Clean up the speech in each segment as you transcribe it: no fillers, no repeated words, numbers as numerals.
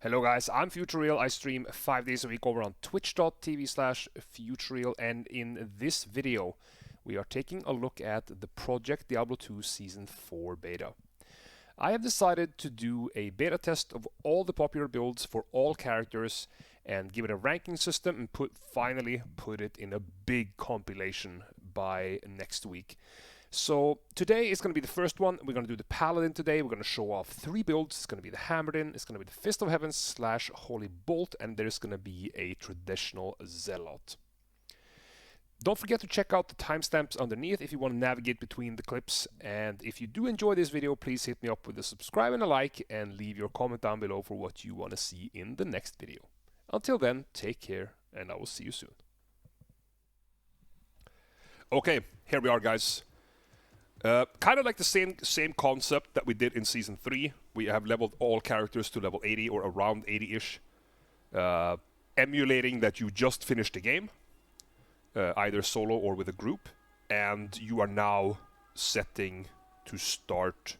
Hello guys, I'm Futureal. I stream 5 days a week over on twitch.tv/Futureal, and in this video we are taking a look at the Project Diablo 2 Season 4 beta. I have decided to do a beta test of all the popular builds for all characters and give it a ranking system and finally put it in a big compilation by next week. So today is going to be the first one. We're going to do the Paladin today. We're going to show off 3 builds. It's going to be the Hammerdin, it's going to be the Fist of Heaven / Holy Bolt, and there's going to be a traditional Zealot. Don't forget to check out the timestamps underneath if you want to navigate between the clips. And if you do enjoy this video, please hit me up with a subscribe and a like, and leave your comment down below for what you want to see in the next video. Until then, take care, and I will see you soon. Okay, here we are, guys. Kind of like the same concept that we did in Season 3. We have leveled all characters to level 80 or around 80-ish. Emulating that you just finished the game, either solo or with a group, and you are now setting to start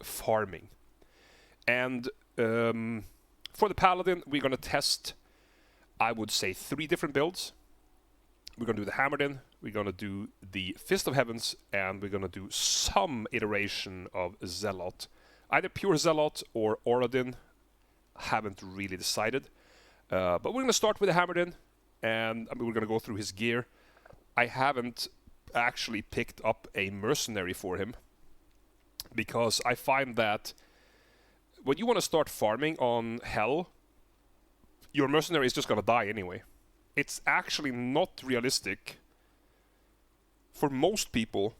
farming. And for the Paladin, we're going to test, I would say, 3 different builds. We're going to do the Hammerdin, we're going to do the Fist of Heavens, and we're going to do some iteration of Zealot. Either pure Zealot or Paladin. Haven't really decided. But we're going to start with the Hammerdin, and we're going to go through his gear. I haven't actually picked up a mercenary for him, because I find that when you want to start farming on Hell, your mercenary is just going to die anyway. It's actually not realistic for most people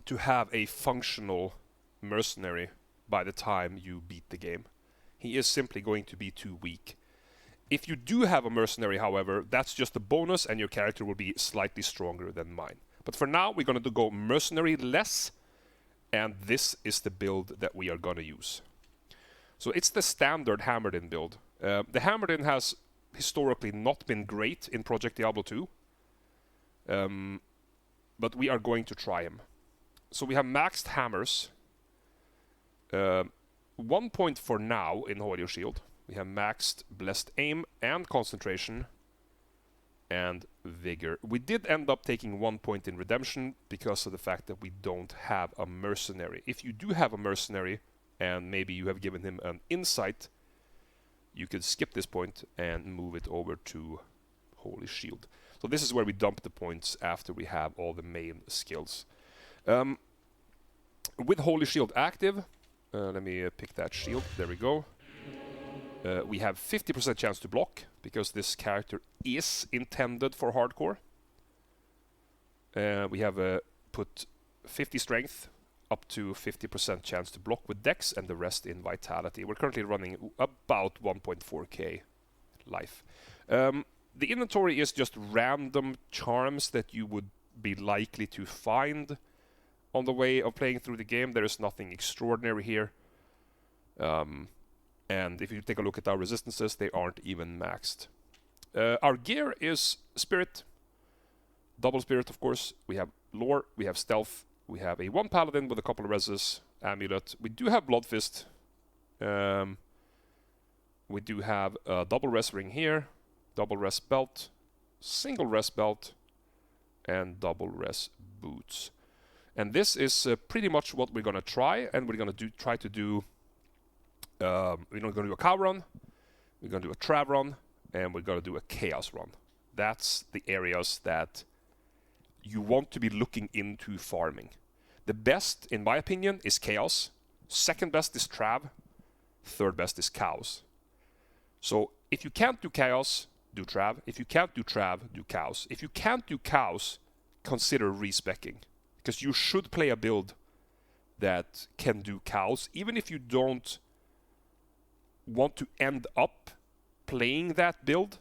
to have a functional mercenary by the time you beat the game. He is simply going to be too weak. If you do have a mercenary, however, that's just a bonus and your character will be slightly stronger than mine. But for now, we're going to go mercenary less, and this is the build that we are going to use. So it's the standard Hammerdin build. The Hammerdin has historically not been great in Project Diablo 2, but we are going to try him. So we have maxed hammers, 1 point for now in Holy Shield. We have maxed Blessed Aim and Concentration and Vigor. We did end up taking 1 point in Redemption because of the fact that we don't have a mercenary. If you do have a mercenary and maybe you have given him an insight, you could skip this point and move it over to Holy Shield. So this is where we dump the points after we have all the main skills. With Holy Shield active, let me pick that shield, there we go. We have 50% chance to block, because this character is intended for hardcore. We have put 50 strength, up to 50% chance to block with Dex, and the rest in Vitality. We're currently running about 1.4k life. The inventory is just random charms that you would be likely to find on the way of playing through the game. There is nothing extraordinary here. And if you take a look at our resistances, they aren't even maxed. Our gear is Spirit, double Spirit of course. We have Lore, we have Stealth, we have a 1 Paladin with a couple of reses, Amulet. We do have Blood Fist. We do have a double res ring here, double res belt, single res belt, and double res boots. And this is pretty much what we're going to try, and we're going to try to do we're going to do a cow run, we're going to do a trav run, and we're going to do a chaos run. That's the areas that you want to be looking into farming. The best, in my opinion, is chaos. Second best is trav. Third best is cows. So if you can't do chaos, do trav. If you can't do trav, do cows. If you can't do cows, consider respecking, because you should play a build that can do cows, even if you don't want to end up playing that build.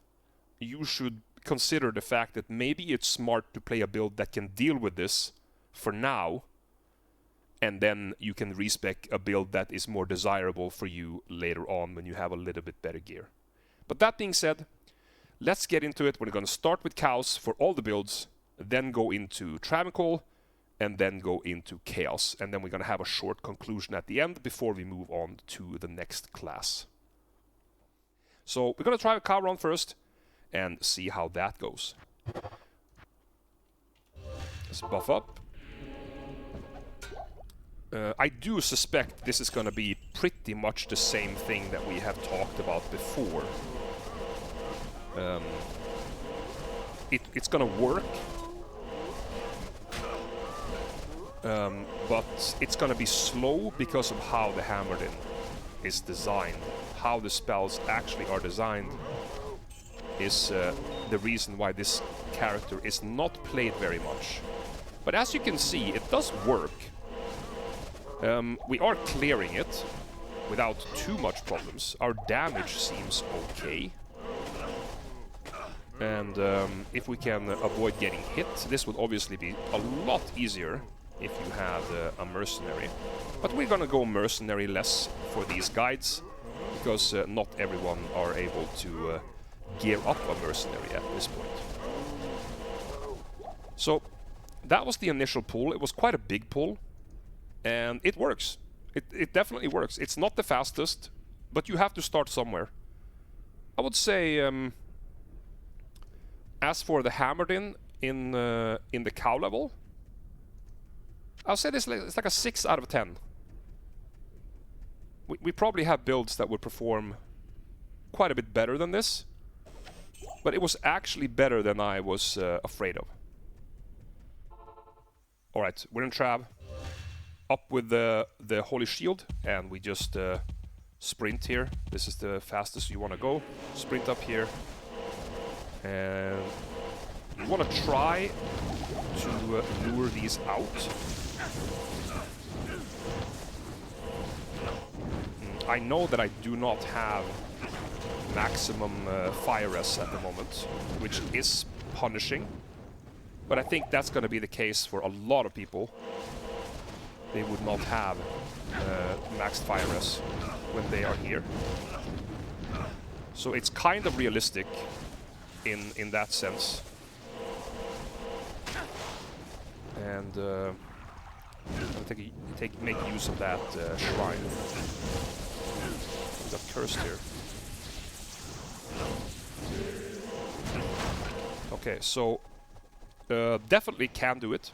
You should consider the fact that maybe it's smart to play a build that can deal with this for now, and then you can respec a build that is more desirable for you later on when you have a little bit better gear. But that being said, let's get into it. We're going to start with cows for all the builds, then go into Travincal, and then go into Chaos. And then we're going to have a short conclusion at the end before we move on to the next class. So we're going to try a cow run first and see how that goes. Let's buff up. I do suspect this is going to be pretty much the same thing that we have talked about before. It's going to work. But it's gonna be slow because of how the Hammerdin is designed. How the spells actually are designed is the reason why this character is not played very much. But as you can see, it does work. We are clearing it without too much problems. Our damage seems okay. And if we can avoid getting hit, this would obviously be a lot easier if you had a mercenary. But we're gonna go mercenary less for these guides, because not everyone are able to gear up a mercenary at this point. So that was the initial pull. It was quite a big pull, and it works. It definitely works. It's not the fastest, but you have to start somewhere. I would say, as for the Hammerdin in the cow level, I'll say this, it's like a 6 out of 10. We probably have builds that would perform quite a bit better than this, but it was actually better than I was afraid of. Alright, we're in Trav. Up with the Holy Shield, and we just sprint here. This is the fastest you want to go. Sprint up here. And you want to try to lure these out. I know that I do not have maximum fire res at the moment, which is punishing, but I think that's going to be the case for a lot of people. They would not have maxed fire res when they are here. So it's kind of realistic in that sense. And I'll make use of that shrine. We got cursed here. Okay, so definitely can do it.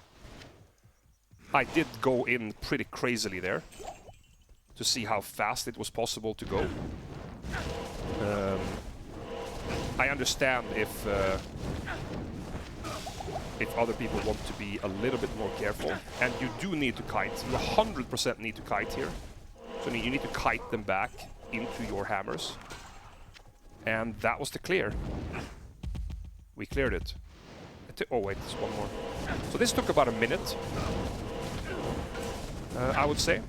I did go in pretty crazily there to see how fast it was possible to go. I understand if other people want to be a little bit more careful, and you do need to kite. You 100% need to kite here. So you need to kite them back into your hammers. And that was the clear. We cleared it. Oh wait, there's one more. So this took about a minute, I would say.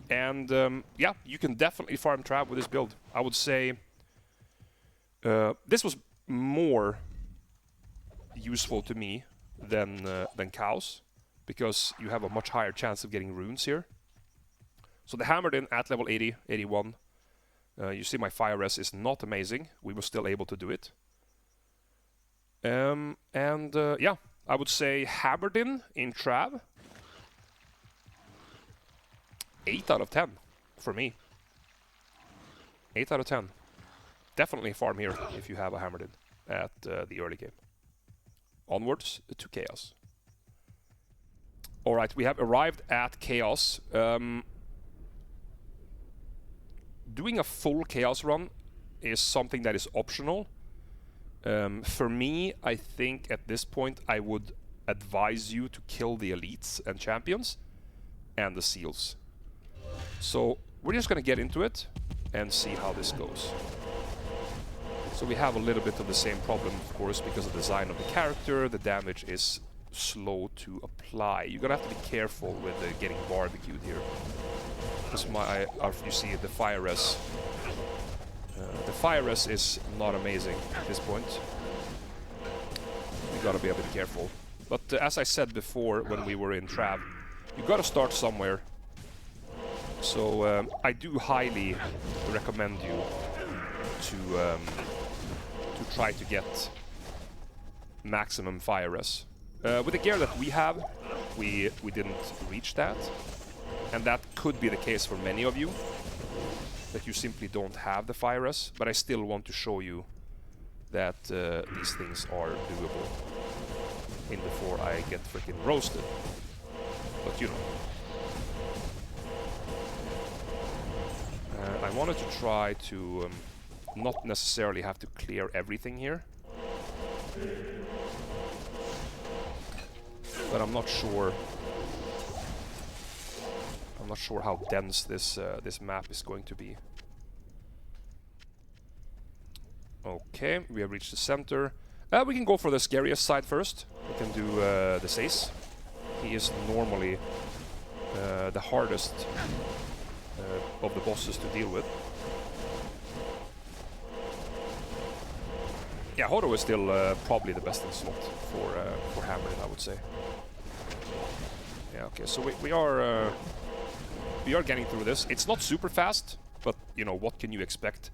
And yeah, you can definitely farm Trav with this build. I would say this was more useful to me than cows, because you have a much higher chance of getting runes here. So the Hammerdin at level 80, 81. You see my fire res is not amazing. We were still able to do it. Yeah, I would say Hammerdin in Trav. 8 out of 10 for me. 8 out of 10. Definitely farm here if you have a Hammerdin at the early game. Onwards to Chaos. Alright, we have arrived at Chaos. Doing a full Chaos run is something that is optional. For me, I think at this point I would advise you to kill the elites and champions and the seals. So we're just going to get into it and see how this goes. So we have a little bit of the same problem, of course, because of the design of the character. The damage is slow to apply. You're going to have to be careful with getting barbecued here. Because you see the fire res. The fire res is not amazing at this point. You got to be a bit careful. But as I said before when we were in Trav, you got to start somewhere. So I do highly recommend you to try to get maximum fire res. With the gear that we have, we didn't reach that. And that could be the case for many of you, that you simply don't have the fire res, but I still want to show you that these things are doable in before I get freaking roasted. But you know. I wanted to try to not necessarily have to clear everything here. But I'm not sure how dense this map is going to be. Okay, we have reached the center. We can go for the scariest side first. We can do the Sace. He is normally the hardest of the bosses to deal with. Yeah, Horo is still probably the best in slot for Hammerdin, I would say. Yeah, okay, so we are getting through this. It's not super fast, but you know, what can you expect?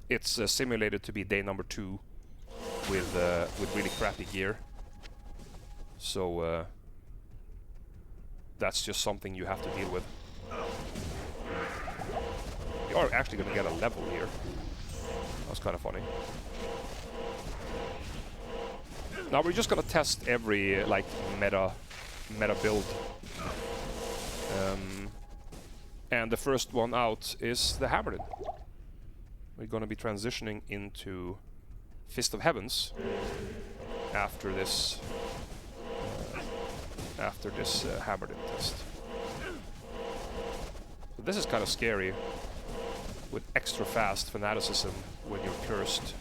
It's simulated to be day number 2 with really crappy gear. So that's just something you have to deal with. You are actually going to get a level here. That was kind of funny. Now we're just going to test every like meta build. And the first one out is the Hammerdin. We're going to be transitioning into Fist of Heavens after this Hammerdin test. So this is kind of scary with extra fast fanaticism when you're cursed.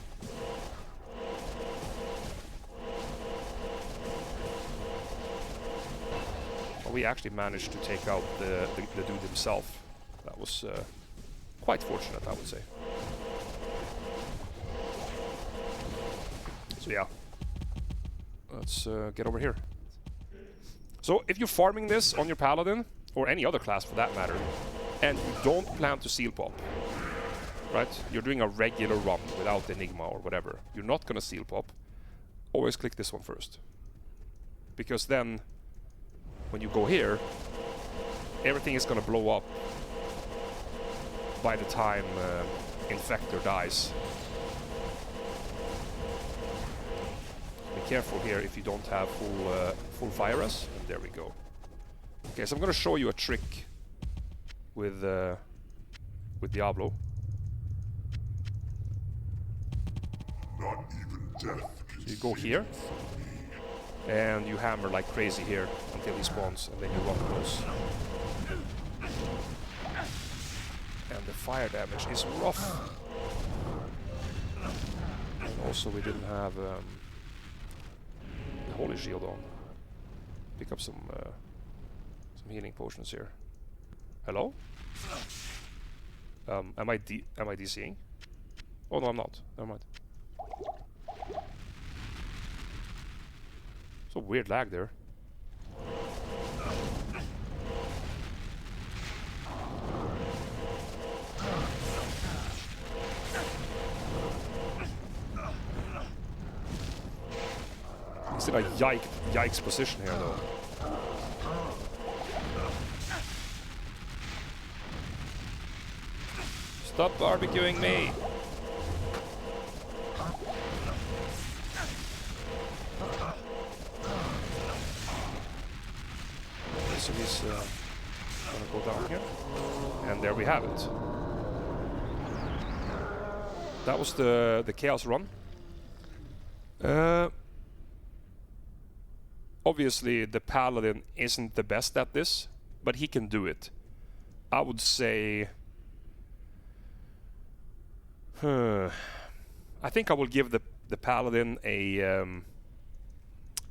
Well, we actually managed to take out the dude himself. That was quite fortunate, I would say. So yeah, let's get over here. So if you're farming this on your Paladin, or any other class for that matter, and you don't plan to seal pop, right? You're doing a regular run without Enigma or whatever. You're not gonna seal pop. Always click this one first. Because then, when you go here, everything is gonna blow up by the time Infector dies. Be careful here if you don't have full fire res. And there we go. Okay, so I'm gonna show you a trick with Diablo. Not even death. So you go here, and you hammer like crazy here until he spawns, and then you run close. And the fire damage is rough. And also we didn't have the Holy Shield on. Pick up some healing potions here. Hello? Am I DCing? Oh no, I'm not. Never mind. So weird lag there. He's in a yikes position here though. Stop barbecuing me! Okay, so he's gonna go down here. And there we have it. That was the Chaos run. Obviously the Paladin isn't the best at this, but he can do it. I would say... I think I will give the Paladin a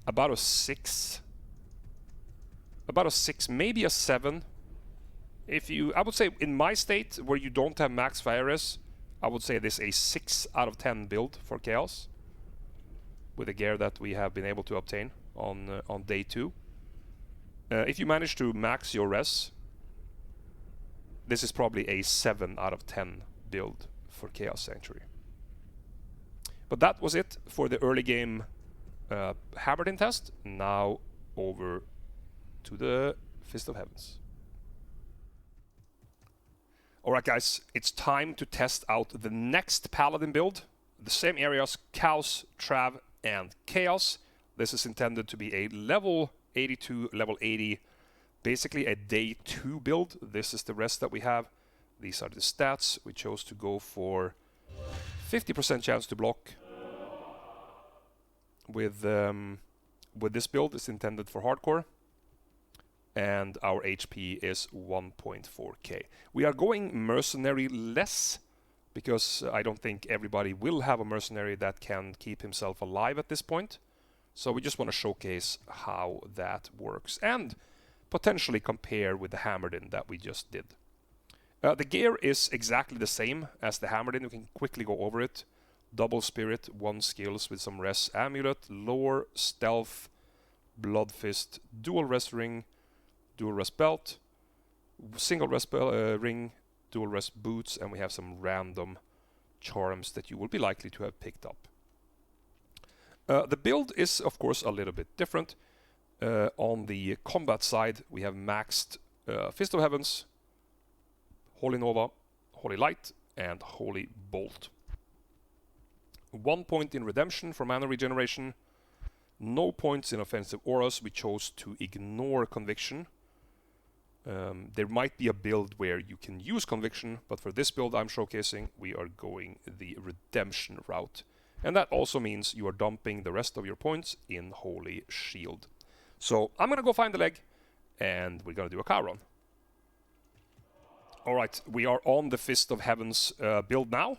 about a 6. About a 6, maybe a 7. I would say in my state where you don't have max fire res, I would say this a 6 out of 10 build for Chaos with the gear that we have been able to obtain on day 2. If you manage to max your res, this is probably a 7 out of 10 build for Chaos Sanctuary. But that was it for the early game Hammerdin test. Now over to the Fist of Heavens. Alright guys, it's time to test out the next Paladin build. The same areas, Chaos, Trav, and Chaos. This is intended to be a level 82, level 80, basically a day 2 build. This is the rest that we have. These are the stats. We chose to go for 50% chance to block. With this build, it's intended for hardcore. And our HP is 1.4k. We are going mercenary less, because I don't think everybody will have a mercenary that can keep himself alive at this point. So we just want to showcase how that works, and potentially compare with the Hammerdin that we just did. The gear is exactly the same as the Hammerdin. We can quickly go over it. Double Spirit, 1 skills with some res amulet, lore, stealth, blood fist, dual res ring, dual rest belt, single rest ring, dual rest boots, and we have some random charms that you will be likely to have picked up. The build is of course a little bit different. On the combat side we have maxed Fist of Heavens, Holy Nova, Holy Light, and Holy Bolt. 1 point in redemption for mana regeneration. No points in offensive auras. We chose to ignore conviction. There might be a build where you can use conviction, but for this build I'm showcasing, we are going the redemption route. And that also means you are dumping the rest of your points in Holy Shield. So I'm gonna go find the leg, and we're gonna do a cow run. Alright, we are on the Fist of Heavens build now,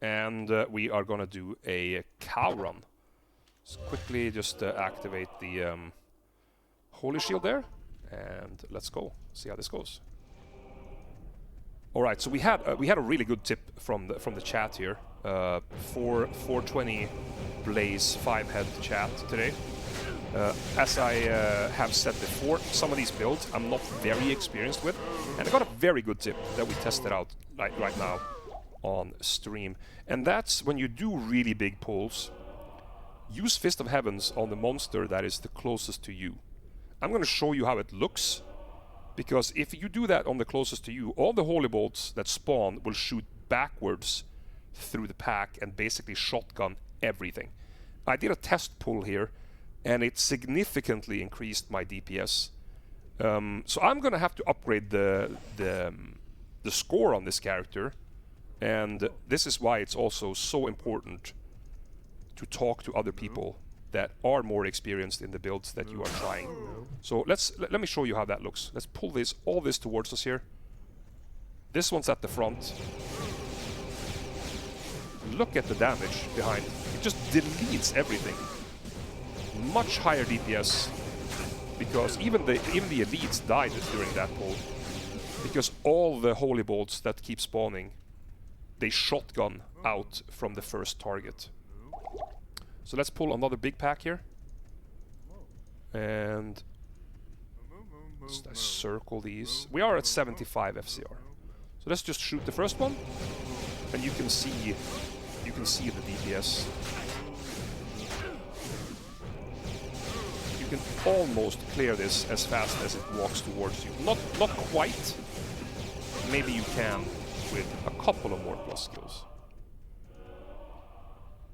and we are gonna do a cow run. Let's quickly just activate the Holy Shield there. And let's go, see how this goes. All right, so we had a really good tip from the chat here. 420 Blaze 5-head chat today. As I have said before, some of these builds I'm not very experienced with, and I got a very good tip that we tested out right now on stream. And that's when you do really big pulls, use Fist of Heavens on the monster that is the closest to you. I'm going to show you how it looks, because if you do that on the closest to you, all the holy bolts that spawn will shoot backwards through the pack and basically shotgun everything. I did a test pull here, and it significantly increased my DPS. So I'm going to have to upgrade the score on this character, and this is why it's also so important to talk to other people that are more experienced in the builds that you are trying. So let me show you how that looks. Let's pull all this towards us here. This one's at the front. Look at the damage behind. It just deletes everything. Much higher DPS, because even the elites died during that pull, because all the holy bolts that keep spawning, they shotgun out from the first target. So let's pull another big pack here. And let's circle these. We are at 75 FCR. So let's just shoot the first one, and you can see the DPS. You can almost clear this as fast as it walks towards you. Not quite. Maybe you can with a couple of more plus skills.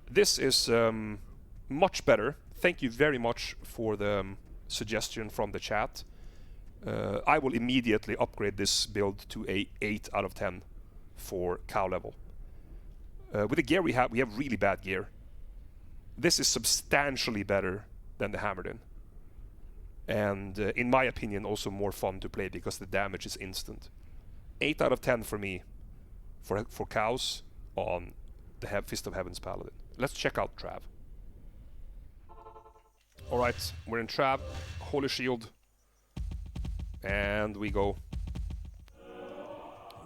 This is much better. Thank you very much for the suggestion from the chat. I will immediately upgrade this build to a 8 out of 10 for cow level. With the gear we have really bad gear. This is substantially better than the Hammerdin. And in my opinion also more fun to play because the damage is instant. 8 out of 10 for me for cows on the Fist of Heavens Paladin. Let's check out Trav. Alright, we're in Trav, Holy Shield, and we go.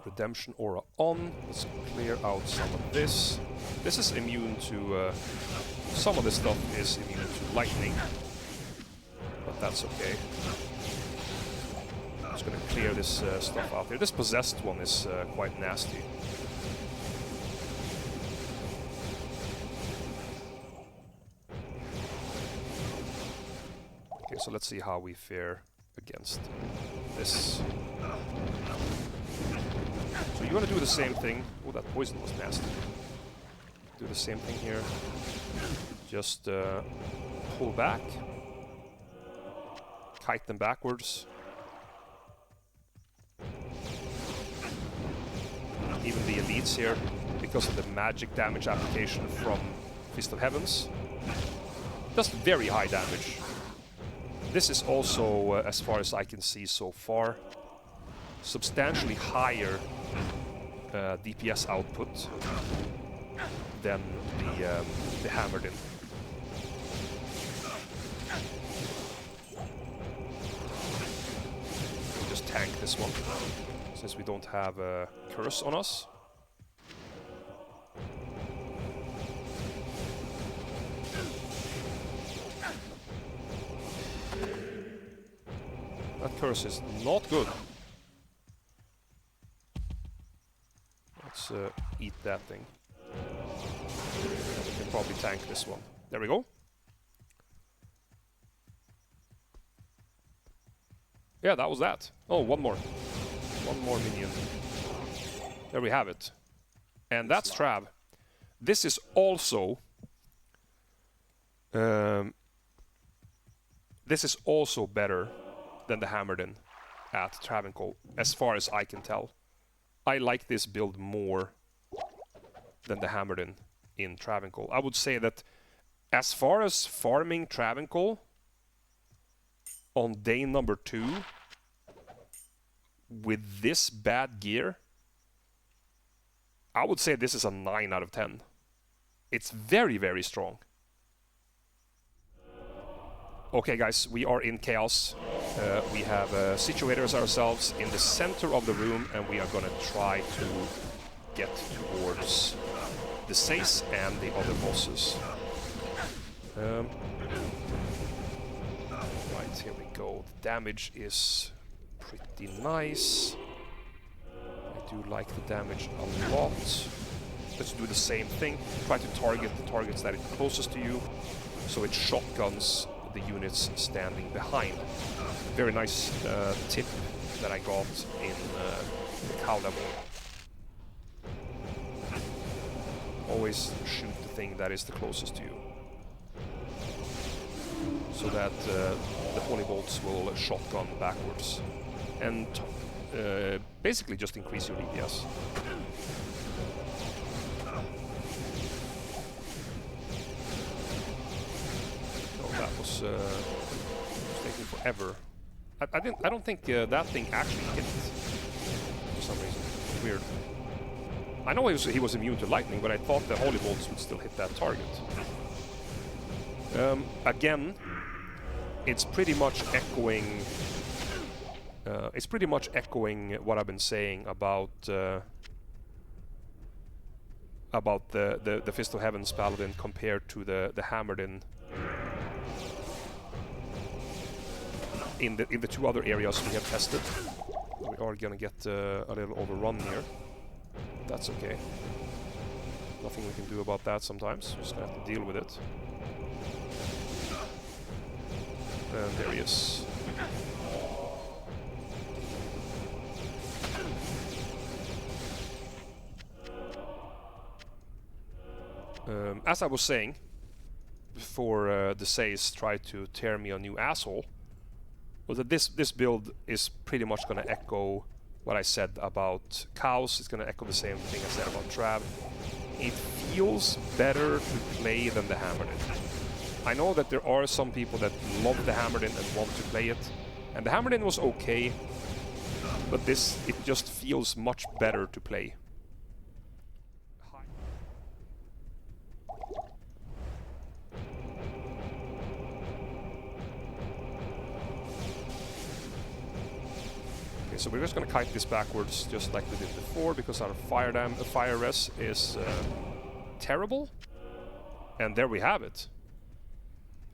Redemption Aura on. Let's clear out some of this. This is immune to... some of this stuff is immune to lightning, but that's okay. I'm just gonna clear this stuff out here. This possessed one is quite nasty. Okay, so let's see how we fare against this. So you're gonna do the same thing. Oh, that poison was nasty. Do the same thing here. Just pull back. Kite them backwards. Even the elites here, because of the magic damage application from Fist of Heavens, does very high damage. This is also, as far as I can see so far, substantially higher DPS output than the Hammerdin. We'll just tank this one, since we don't have a curse on us. That curse is not good. Let's eat that thing. We can probably tank this one. There we go. Yeah, that was that. Oh, one more. One more minion. There we have it. And that's Trav. This is also... this is also better than the Hammerdin at Travincal, as far as I can tell. I like this build more than the Hammerdin in Travincal. I would say that as far as farming Travincal on day number 2 with this bad gear, I would say this is a 9 out of 10. It's very, very strong. Okay guys, we are in chaos. We have situators ourselves in the center of the room, and we are gonna try to get towards the Sace and the other bosses. Right, here we go. The damage is pretty nice. I do like the damage a lot. Let's do the same thing. Try to target the targets that are closest to you, so it shotguns the units standing behind. Very nice tip that I got in the cow level. Always shoot the thing that is the closest to you, so that the holy bolts will shotgun backwards and basically just increase your DPS. That was taking forever. I don't think that thing actually hit for some reason. Weird. I know he was immune to lightning, but I thought the holy bolts would still hit that target. Again, it's pretty much echoing. It's pretty much echoing what I've been saying about the Fist of Heavens Paladin compared to the Hammerdin. In the 2 other areas we have tested. We are gonna get a little overrun here. That's okay. Nothing we can do about that sometimes. Just gonna have to deal with it. And there he is. As I was saying, before the Sace tried to tear me a new asshole, was that this build is pretty much going to echo what I said about cows. It's going to echo the same thing I said about Trav. It feels better to play than the Hammerdin. I know that there are some people that love the Hammerdin and want to play it, and the Hammerdin was okay, but it just feels much better to play. So we're just going to kite this backwards, just like we did before, because our fire res is terrible. And there we have it.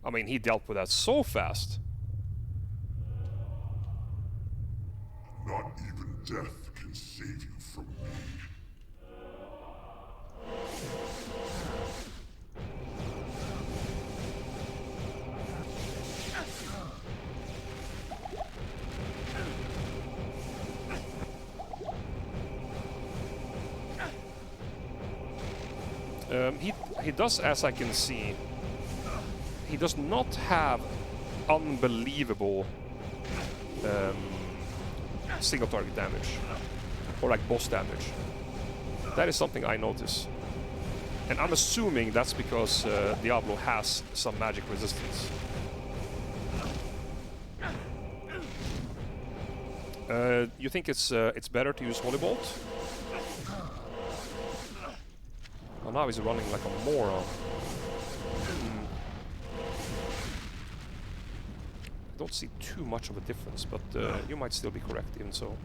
I mean, he dealt with that so fast. Not even death can save you from me. He does, as I can see, he does not have unbelievable single target damage or like boss damage. That is something I notice, and I'm assuming that's because Diablo has some magic resistance. You think it's better to use Holy Bolt? Oh, now he's running like a moron. I don't see too much of a difference, but you might still be correct, even so.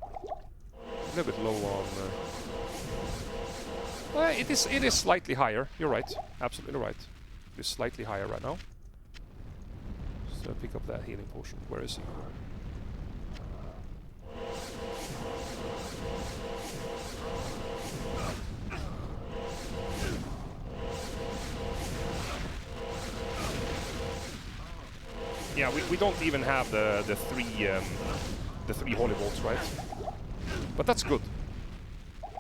A little bit low on... it is slightly higher, you're right. Absolutely right. It is slightly higher right now. So pick up that healing potion. Where is he? Yeah, we don't even have the three holy bolts, right? But that's good.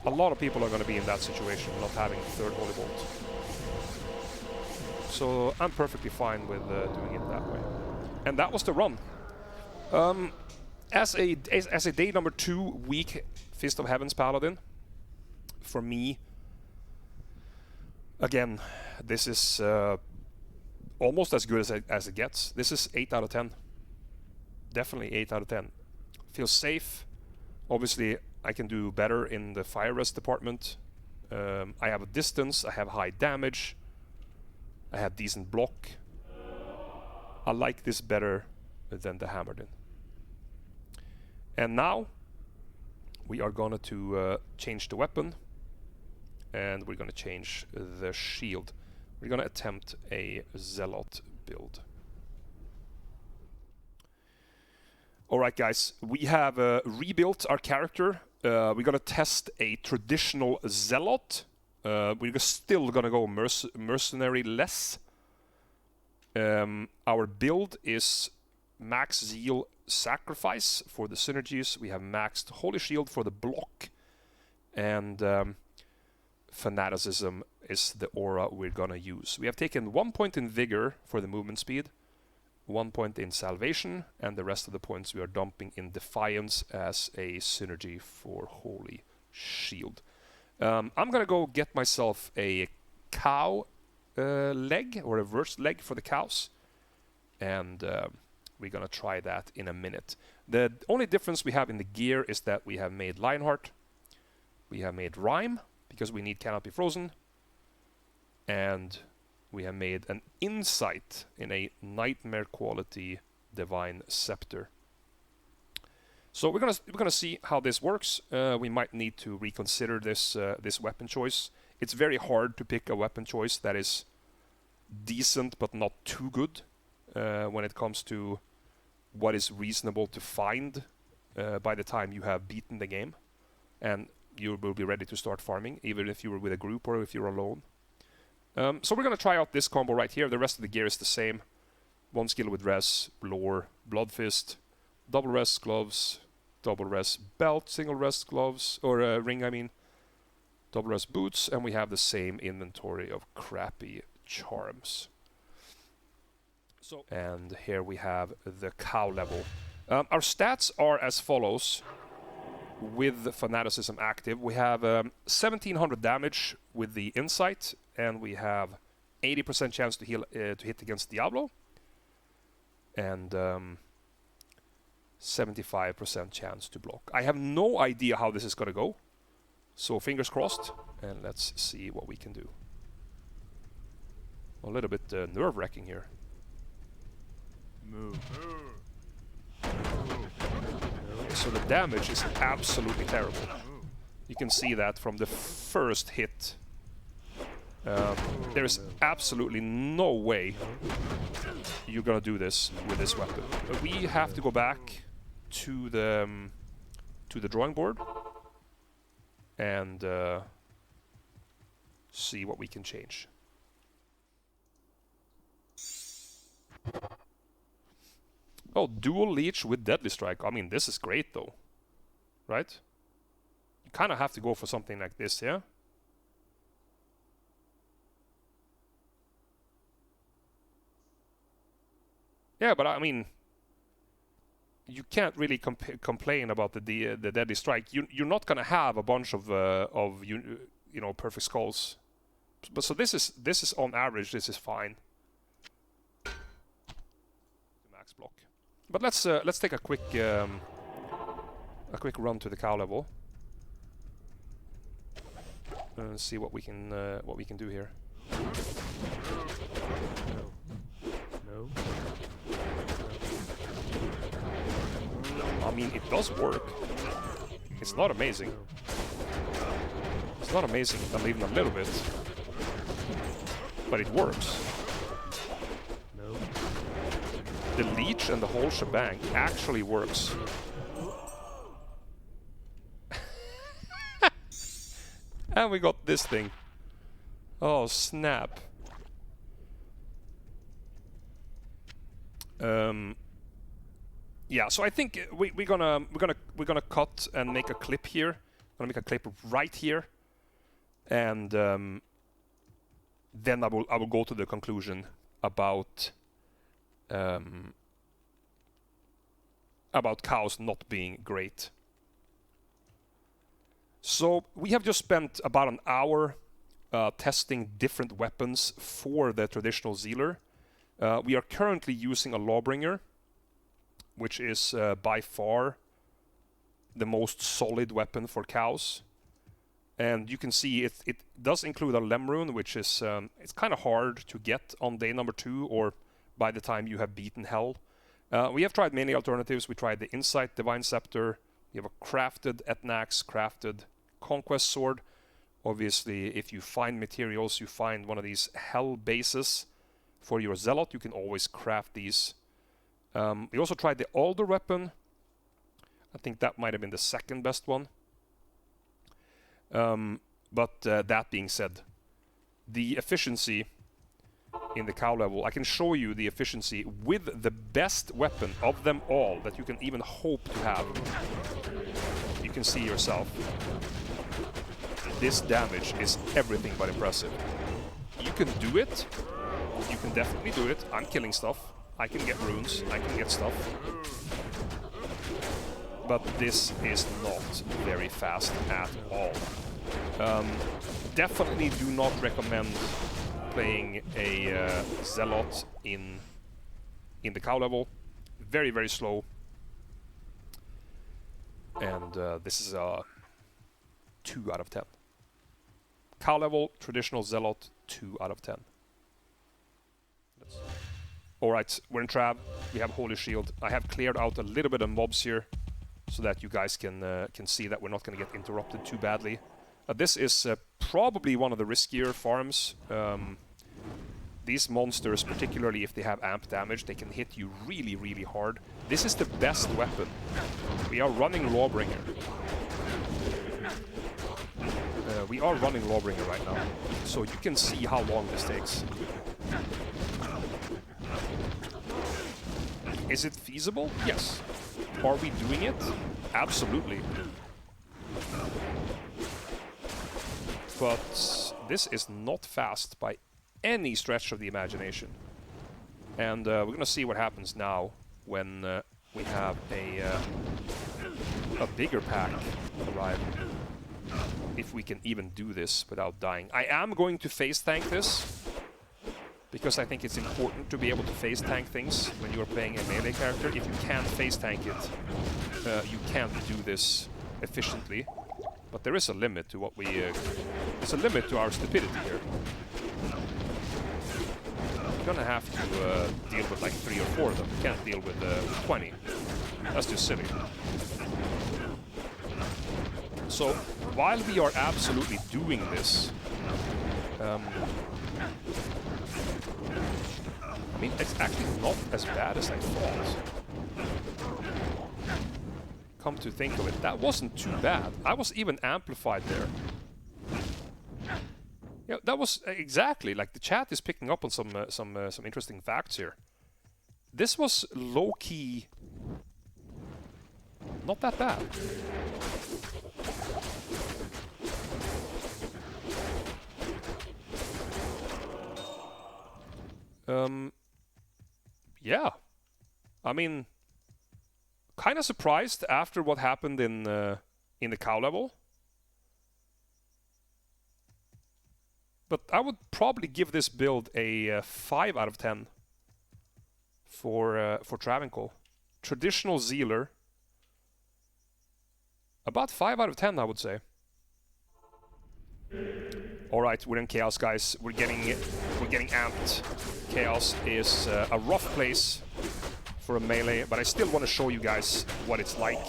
A lot of people are going to be in that situation, not having the third holy bolt. So I'm perfectly fine with doing it that way. And that was the run. As a day number 2 week Fist of Heaven's Paladin, for me, again, this is almost as good as it gets. This is 8 out of 10. Definitely 8 out of 10. Feels safe. Obviously, I can do better in the fire rest department. I have a distance, I have high damage, I have decent block. I like this better than the Hammerdin. And now we are going to change the weapon, and we're going to change the shield. We're going to attempt a Zealot build. Alright guys, we have rebuilt our character. We're going to test a traditional Zealot. We're still going to go mercenary less. Our build is max Zeal Sacrifice for the synergies. We have maxed Holy Shield for the block. And Fanaticism is the aura we're going to use. We have taken 1 point in Vigor for the movement speed, 1 point in Salvation, and the rest of the points we are dumping in Defiance as a synergy for Holy Shield. I'm gonna go get myself a cow leg, or a reverse leg for the cows, and we're gonna try that in a minute. The only difference we have in the gear is that we have made Lionheart, we have made Rhyme, because we need Cannot Be Frozen, and we have made an Insight in a Nightmare quality Divine Scepter. So we're gonna see how this works. We might need to reconsider this this weapon choice. It's very hard to pick a weapon choice that is decent but not too good when it comes to what is reasonable to find by the time you have beaten the game, and you will be ready to start farming, even if you were with a group or if you're alone. So we're going to try out this combo right here. The rest of the gear is the same. 1 skill with res, lore, blood fist, double res gloves, double res belt, single res gloves, or ring I mean, double res boots, and we have the same inventory of crappy charms. And here we have the cow level. Our stats are as follows. With the Fanaticism active, we have 1700 damage with the Insight, and we have 80% chance to heal to hit against Diablo, and 75% chance to block. I have no idea how this is going to go, so fingers crossed, and let's see what we can do. A little bit nerve-wracking here. Move. So the damage is absolutely terrible. You can see that from the first hit. There is absolutely no way you're gonna do this with this weapon. We have to go back to the drawing board and see what we can change. Oh, dual leech with deadly strike. I mean, this is great though, right? You kind of have to go for something like this, yeah? Yeah, but I mean, you can't really complain about the Deadly Strike. You're not gonna have a bunch of perfect skulls. But so this is on average, this is fine. Max block. But let's take a quick run to the cow level and see what we can do here. No. I mean, it does work. It's not amazing. It's not amazing, not even a little bit. But it works. No. The leech and the whole shebang actually works. And we got this thing. Oh snap. Yeah, so I think we're gonna cut and make a clip here. I'm gonna make a clip right here, and then I will go to the conclusion about cows not being great. So we have just spent about an hour testing different weapons for the traditional Zealot. We are currently using a Lawbringer, which is by far the most solid weapon for cows. And you can see it does include a Lemrune, which is it's kind of hard to get on day number 2 or by the time you have beaten Hell. We have tried many alternatives. We tried the Insight Divine Scepter. We have a crafted Etnax, crafted Conquest Sword. Obviously, if you find materials, you find one of these Hell bases for your Zealot, you can always craft these. We also tried the Alder weapon. I think that might have been the second best one. But that being said, the efficiency in the cow level, I can show you the efficiency with the best weapon of them all that you can even hope to have. You can see yourself. This damage is everything but impressive. You can do it. You can definitely do it. I'm killing stuff. I can get runes. I can get stuff. But this is not very fast at all. Definitely do not recommend playing a Zealot in the cow level. Very, very slow. And this is a 2 out of 10. Cow level, traditional Zealot, 2 out of 10. Alright, we're in Trav. We have Holy Shield. I have cleared out a little bit of mobs here so that you guys can see that we're not going to get interrupted too badly. This is probably one of the riskier farms. These monsters, particularly if they have amp damage, they can hit you really, really hard. This is the best weapon. We are running Lawbringer. We are running Lawbringer right now, so you can see how long this takes. Is it feasible? Yes. Are we doing it? Absolutely. But this is not fast by any stretch of the imagination. And we're gonna see what happens now when we have a bigger pack arrive. If we can even do this without dying. I am going to phase tank this, because I think it's important to be able to phase tank things when you're playing a melee character. If you can't phase tank it, you can't do this efficiently. But there is a limit to what we... there's a limit to our stupidity here. You're gonna have to deal with like 3 or 4 of them. You can't deal with 20. That's just silly. So, while we are absolutely doing this... I mean, it's actually not as bad as I thought. Come to think of it, that wasn't too bad. I was even amplified there. Yeah, that was exactly like the chat is picking up on some interesting facts here. This was low key, not that bad. Yeah, I mean, kind of surprised after what happened in the cow level. But I would probably give this build a 5 out of 10 for Travincal. Traditional Zealer. About 5 out of 10, I would say. Alright, we're in Chaos, guys. We're getting amped. Chaos is a rough place for a melee, but I still want to show you guys what it's like.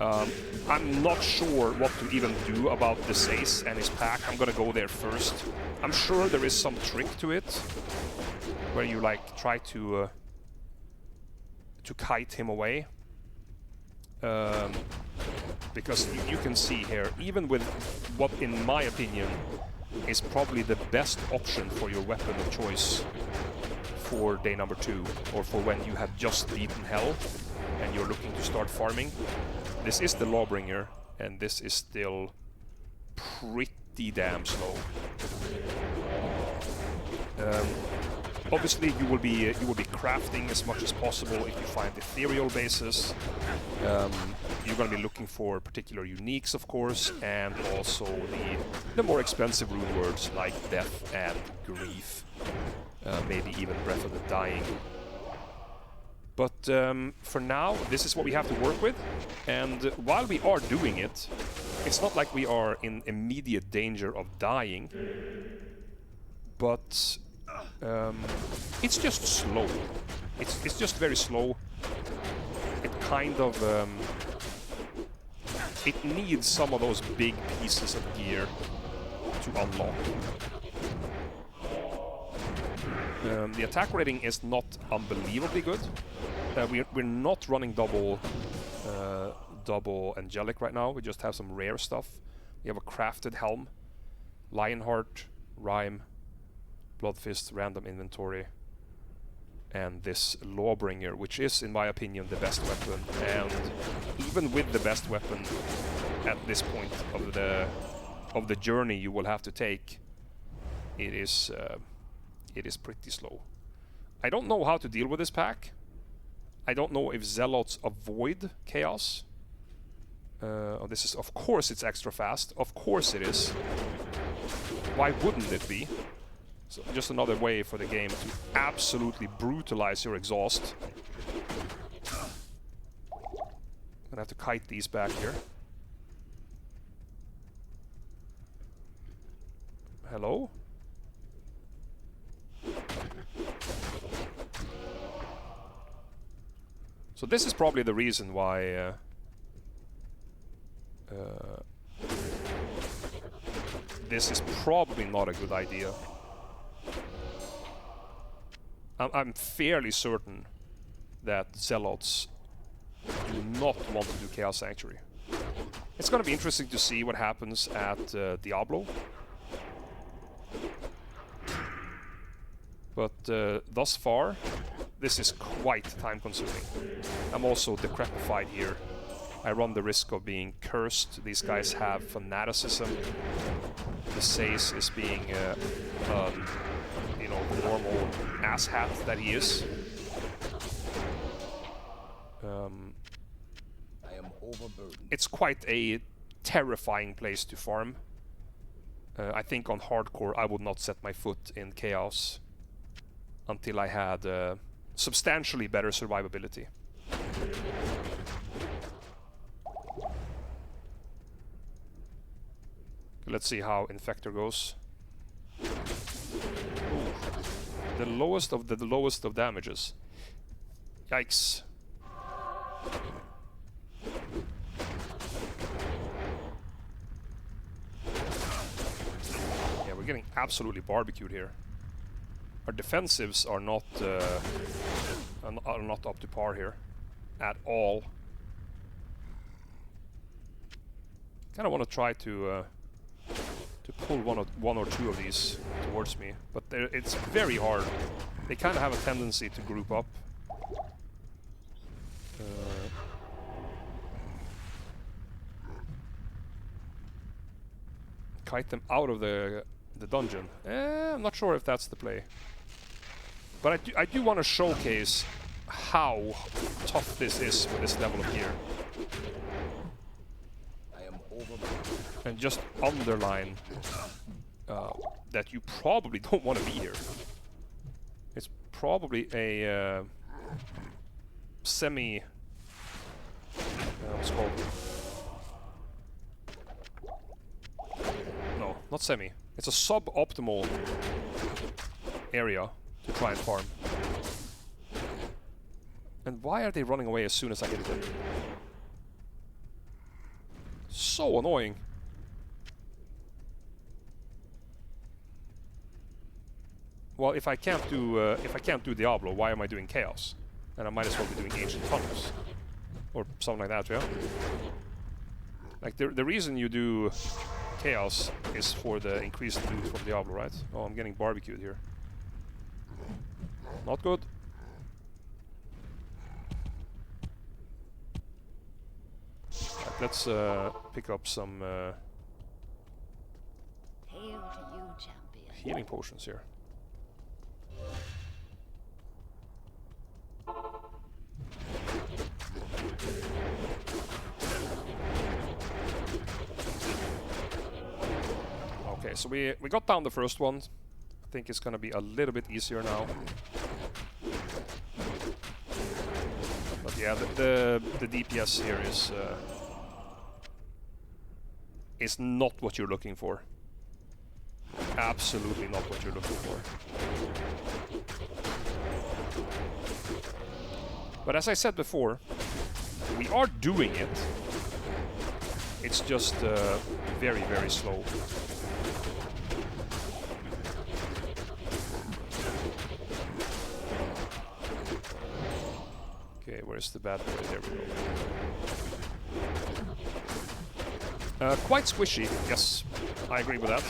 I'm not sure what to even do about the Ace and his pack. I'm gonna go there first. I'm sure there is some trick to it, where you like try to kite him away. Because you can see here, even with what, in my opinion, is probably the best option for your weapon of choice for day number 2, or for when you have just beaten hell and you're looking to start farming. This is the Lawbringer, and this is still pretty damn slow. Obviously, you will be crafting as much as possible if you find ethereal bases. You're going to be looking for particular uniques, of course, and also the more expensive rune words like Death and Grief, maybe even Breath of the Dying. But for now, this is what we have to work with, and while we are doing it, it's not like we are in immediate danger of dying, but it's just slow. It's just very slow. It kind of it needs some of those big pieces of gear to unlock. The attack rating is not unbelievably good. We're not running double angelic right now. We just have some rare stuff. We have a crafted helm, Lionheart, Rhyme, Bloodfist, random inventory, and this Lawbringer, which is, in my opinion, the best weapon. And even with the best weapon at this point of the journey you will have to take, it is pretty slow. I don't know how to deal with this pack. I don't know if Zealots avoid Chaos. This is, of course, it's extra fast. Of course it is. Why wouldn't it be? So just another way for the game to absolutely brutalize your exhaust. I'm gonna have to kite these back here. Hello? So this is probably the reason why this is probably not a good idea. I'm fairly certain that Zealots do not want to do Chaos Sanctuary. It's going to be interesting to see what happens at Diablo. But thus far, this is quite time-consuming. I'm also decrepified here. I run the risk of being cursed. These guys have fanaticism. The Sace is being, you know, the normal asshat that he is. I am overburdened. It's quite a terrifying place to farm. I think on hardcore I would not set my foot in Chaos until I had substantially better survivability. Let's see how Infector goes. Ooh. The lowest of the lowest of damages. Yikes. Yeah, we're getting absolutely barbecued here. Our defensives are not up to par here at all. Kind of want to try to pull one or two of these towards me, but it's very hard. They kind of have a tendency to group up. Kite them out of the dungeon. I'm not sure if that's the play. But I do want to showcase how tough this is with this level of gear. And just underline that you probably don't want to be here. It's probably a semi... what's it called? No, not semi. It's a suboptimal area to try and farm. And why are they running away as soon as I hit them? So annoying. Well, if I can't do Diablo, why am I doing Chaos? And I might as well be doing Ancient Tunnels. Or something like that, yeah? Like, the reason you do Chaos is for the increased loot from Diablo, right? Oh, I'm getting barbecued here. Not good. Right, let's pick up some healing potions here. Okay, so we got down the first one. I think it's gonna be a little bit easier now. But yeah, the DPS here is not what you're looking for. Absolutely not what you're looking for. But as I said before, we are doing it. It's just very, very slow. Okay, where's the bad boy? There we go. Quite squishy, yes, I agree with that.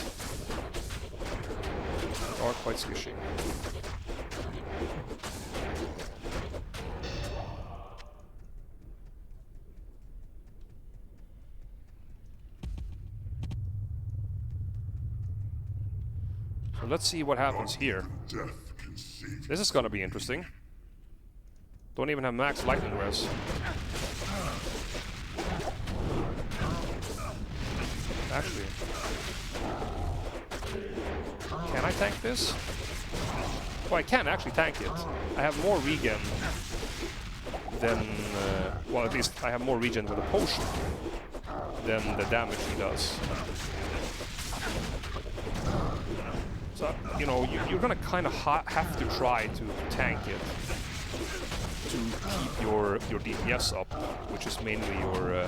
They are quite squishy. So let's see what happens here. This is gonna be interesting. Don't even have max lightning res. Actually, can I tank this? Well, I can actually tank it. I have more regen than... well, at least I have more regen with a potion than the damage he does. So, you know, you're gonna kind of have to try to tank it to keep your DPS up, which is mainly your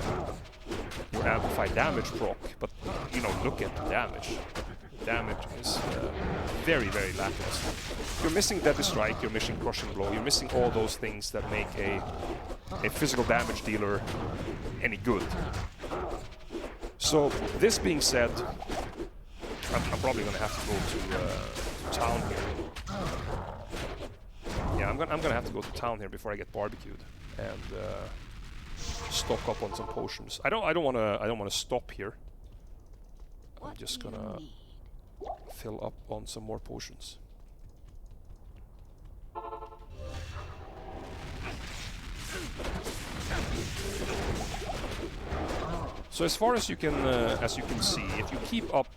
amplified damage proc. But, you know, look at the damage. Damage is very, very lackluster. You're missing Deadly Strike, you're missing Crushing Blow, you're missing all those things that make a physical damage dealer any good. So, this being said, I'm probably gonna have to go to town here. Yeah, I'm gonna have to go to town here before I get barbecued and stock up on some potions. I don't wanna stop here. I'm just gonna fill up on some more potions. So as far as you can see, if you keep up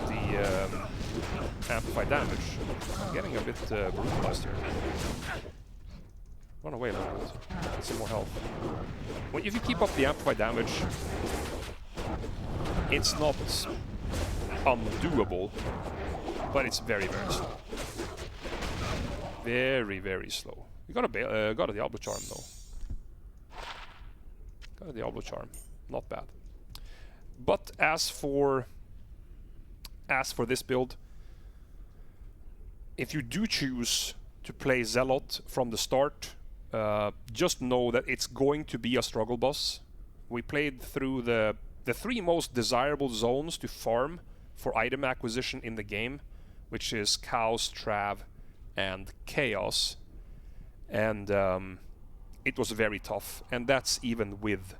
the amplified damage, I'm getting a bit brutalized here. Run away a little bit. Get some more health. Well, if you keep up the amplified damage, it's not undoable, but it's very, very slow. Very, very slow. You got a Diablo Charm though. Got a Diablo Charm, not bad. But as for this build, if you do choose to play Zealot from the start, just know that it's going to be a struggle boss. We played through the 3 most desirable zones to farm for item acquisition in the game, which is Chaos, Trav, and Chaos. And it was very tough, and that's even with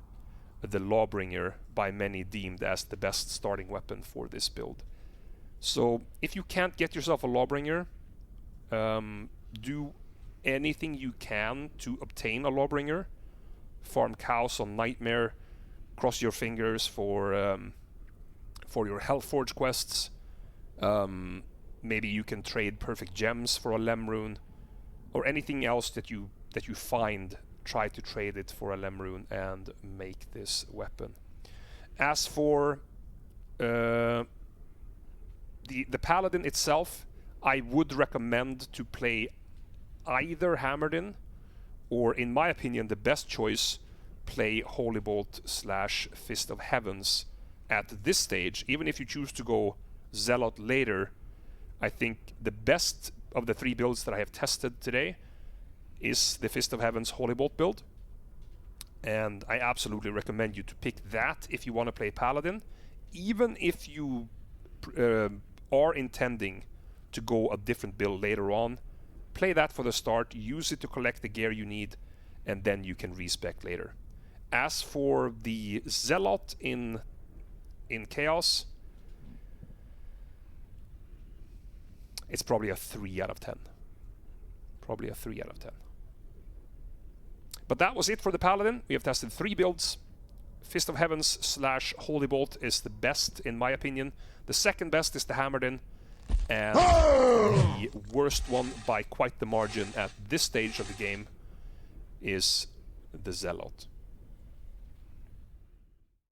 the Lawbringer, by many deemed as the best starting weapon for this build. So if you can't get yourself a Lawbringer, do anything you can to obtain a Lawbringer. Farm cows on Nightmare. Cross your fingers for your Hellforge quests. Maybe you can trade perfect gems for a Lemrune, or anything else that you find. Try to trade it for a Lemrune and make this weapon. As for the Paladin itself, I would recommend to play either Hammerdin, or in my opinion the best choice, play Holy Bolt / Fist of Heavens at this stage. Even if you choose to go Zealot later, I think the best of the 3 builds that I have tested today is the Fist of Heavens Holy Bolt build. And I absolutely recommend you to pick that if you want to play Paladin. Even if you are intending to go a different build later on, play that for the start, use it to collect the gear you need, and then you can respec later. As for the Zealot in Chaos, it's probably a 3 out of 10. Probably a 3 out of 10. But that was it for the Paladin. We have tested 3 builds. Fist of Heavens / Holy Bolt is the best, in my opinion. The second best is the Hammerdin. And the worst one by quite the margin at this stage of the game is the Zealot.